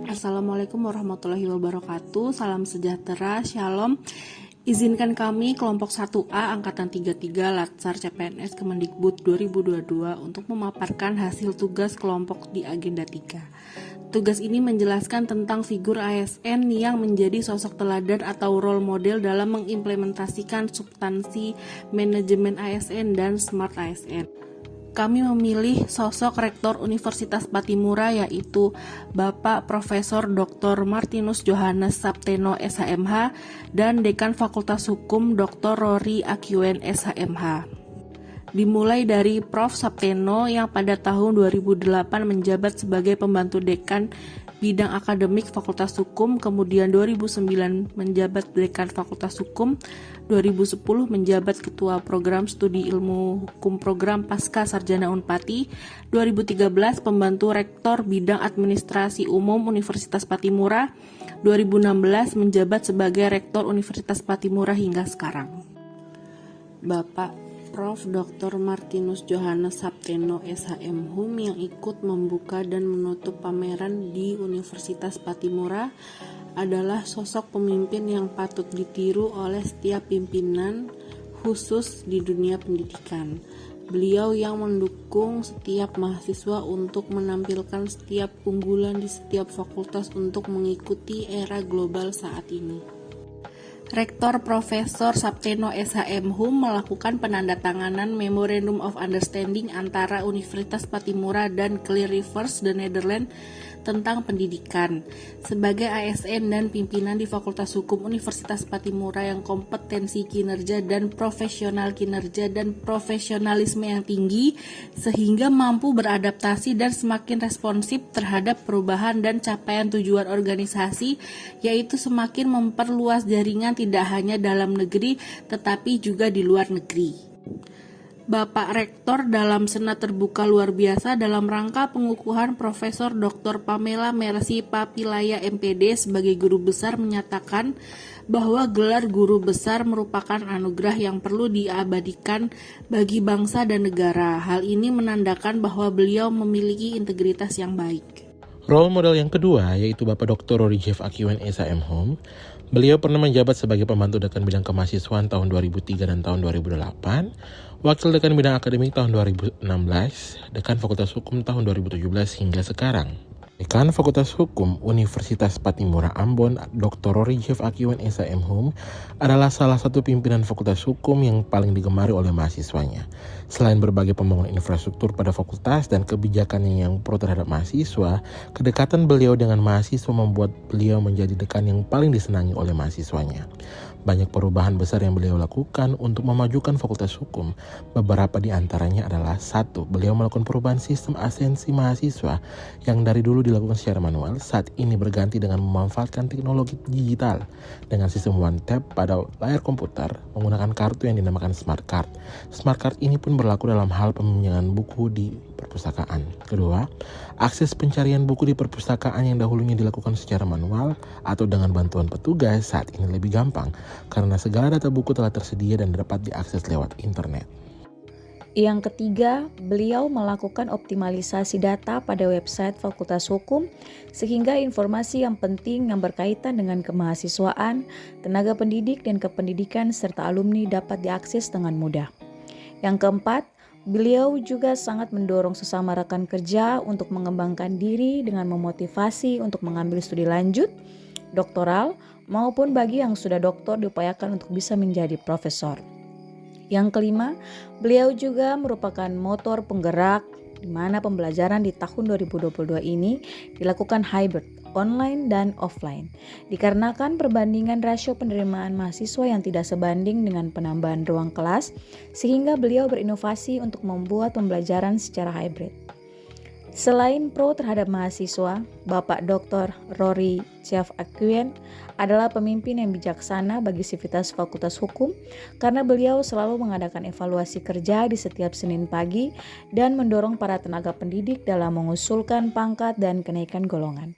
Assalamualaikum warahmatullahi wabarakatuh. Salam sejahtera, shalom. Izinkan kami kelompok 1A Angkatan 33 Latsar CPNS Kemendikbud 2022 untuk memaparkan hasil tugas kelompok di agenda 3. Tugas ini menjelaskan tentang figur ASN yang menjadi sosok teladan atau role model dalam mengimplementasikan substansi manajemen ASN dan Smart ASN. Kami memilih sosok Rektor Universitas Patimura yaitu Bapak Profesor Dr. Martinus Johannes Sapteno SHMH dan Dekan Fakultas Hukum Dr. Rory Akiwen SHMH. Dimulai dari Prof. Sapteno yang pada tahun 2008 menjabat sebagai pembantu dekan bidang akademik Fakultas Hukum, kemudian 2009 menjabat dekan Fakultas Hukum, 2010 menjabat ketua program studi ilmu hukum program pasca sarjana Unpati, 2013 pembantu rektor bidang administrasi umum Universitas Patimura, 2016 menjabat sebagai rektor Universitas Patimura hingga sekarang. Bapak Prof. Dr. Martinus Johannes Sapteno SHM HUM yang ikut membuka dan menutup pameran di Universitas Patimura adalah sosok pemimpin yang patut ditiru oleh setiap pimpinan khusus di dunia pendidikan. Beliau yang mendukung setiap mahasiswa untuk menampilkan setiap unggulan di setiap fakultas untuk mengikuti era global saat ini. Rektor Profesor Sapteno SHM HUM melakukan penandatanganan Memorandum of Understanding antara Universitas Patimura dan Clear Rivers, The Netherlands tentang pendidikan. Sebagai ASN dan pimpinan di Fakultas Hukum Universitas Patimura yang kompetensi kinerja dan profesionalisme yang tinggi sehingga mampu beradaptasi dan semakin responsif terhadap perubahan dan capaian tujuan organisasi, yaitu semakin memperluas jaringan tidak hanya dalam negeri tetapi juga di luar negeri. Bapak Rektor dalam Senat Terbuka Luar Biasa dalam rangka pengukuhan Profesor Dr. Pamela Mercy Papilaya MPD sebagai guru besar menyatakan bahwa gelar guru besar merupakan anugerah yang perlu diabadikan bagi bangsa dan negara. Hal ini menandakan bahwa beliau memiliki integritas yang baik. Role model yang kedua yaitu Bapak Dr. Rory Jeff Akiwen SHM HUM. Beliau pernah menjabat sebagai pembantu dekan bidang kemahasiswaan tahun 2003 dan tahun 2008, wakil dekan bidang akademik tahun 2016, dekan Fakultas Hukum tahun 2017 hingga sekarang. Dekan Fakultas Hukum Universitas Patimura Ambon, Dr. Rory Jeff Akiwen SHM HUM adalah salah satu pimpinan Fakultas Hukum yang paling digemari oleh mahasiswanya. Selain berbagai pembangunan infrastruktur pada fakultas dan kebijakannya yang pro terhadap mahasiswa, kedekatan beliau dengan mahasiswa membuat beliau menjadi dekan yang paling disenangi oleh mahasiswanya. Banyak perubahan besar yang beliau lakukan untuk memajukan Fakultas Hukum. Beberapa di antaranya adalah: 1. Beliau melakukan perubahan sistem asensi mahasiswa yang dari dulu dilakukan secara manual, saat ini berganti dengan memanfaatkan teknologi digital dengan sistem one tap pada layar komputer menggunakan kartu yang dinamakan Smart Card. Smart Card ini pun berlaku dalam hal peminjaman buku di perpustakaan. Kedua, akses pencarian buku di perpustakaan yang dahulunya dilakukan secara manual atau dengan bantuan petugas saat ini lebih gampang karena segala data buku telah tersedia dan dapat diakses lewat internet. Yang ketiga, beliau melakukan optimalisasi data pada website Fakultas Hukum sehingga informasi yang penting yang berkaitan dengan kemahasiswaan, tenaga pendidik dan kependidikan serta alumni dapat diakses dengan mudah. Yang keempat, beliau juga sangat mendorong sesama rekan kerja untuk mengembangkan diri dengan memotivasi untuk mengambil studi lanjut, doktoral, maupun bagi yang sudah doktor diupayakan untuk bisa menjadi profesor. Yang kelima, beliau juga merupakan motor penggerak di mana pembelajaran di tahun 2022 ini dilakukan hybrid, online dan offline. Dikarenakan perbandingan rasio penerimaan mahasiswa yang tidak sebanding dengan penambahan ruang kelas, sehingga beliau berinovasi untuk membuat pembelajaran secara hybrid. Selain pro terhadap mahasiswa, Bapak Dr. Rory Jeff Akiwen adalah pemimpin yang bijaksana bagi sivitas Fakultas Hukum karena beliau selalu mengadakan evaluasi kerja di setiap Senin pagi dan mendorong para tenaga pendidik dalam mengusulkan pangkat dan kenaikan golongan.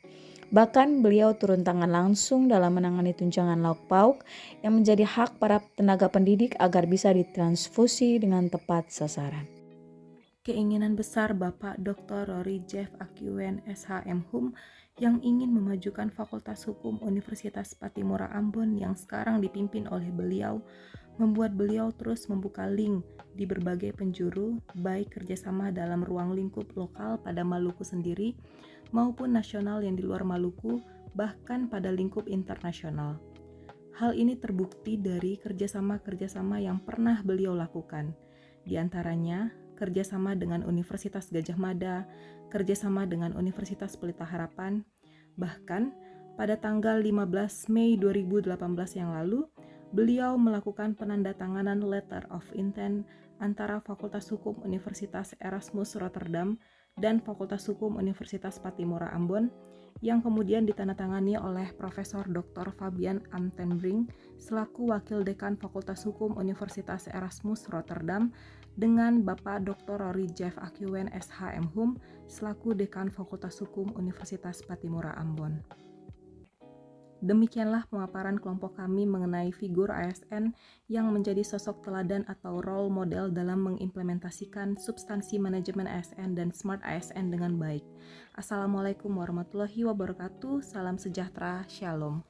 Bahkan beliau turun tangan langsung dalam menangani tunjangan lauk pauk yang menjadi hak para tenaga pendidik agar bisa ditransfusi dengan tepat sasaran. keinginan besar Bapak Dr. Rory Jeff Akiwen SHM yang ingin memajukan Fakultas Hukum Universitas Pattimura Ambon yang sekarang dipimpin oleh beliau, membuat beliau terus membuka link di berbagai penjuru, baik kerjasama dalam ruang lingkup lokal pada Maluku sendiri, maupun nasional yang di luar Maluku, bahkan pada lingkup internasional. Hal ini terbukti dari kerjasama-kerjasama yang pernah beliau lakukan, di antaranya kerjasama dengan Universitas Gadjah Mada, kerjasama dengan Universitas Pelita Harapan, bahkan pada tanggal 15 Mei 2018 yang lalu, beliau melakukan penandatanganan Letter of Intent antara Fakultas Hukum Universitas Erasmus Rotterdam dan Fakultas Hukum Universitas Pattimura Ambon yang kemudian ditandatangani oleh Profesor Dr. Fabian Amtenbrink selaku Wakil Dekan Fakultas Hukum Universitas Erasmus Rotterdam dengan Bapak Dr. Rory Jeff Akiwen SHM selaku Dekan Fakultas Hukum Universitas Pattimura Ambon. Demikianlah pemaparan kelompok kami mengenai figur ASN yang menjadi sosok teladan atau role model dalam mengimplementasikan substansi manajemen ASN dan Smart ASN dengan baik. Assalamualaikum warahmatullahi wabarakatuh. Salam sejahtera. Shalom.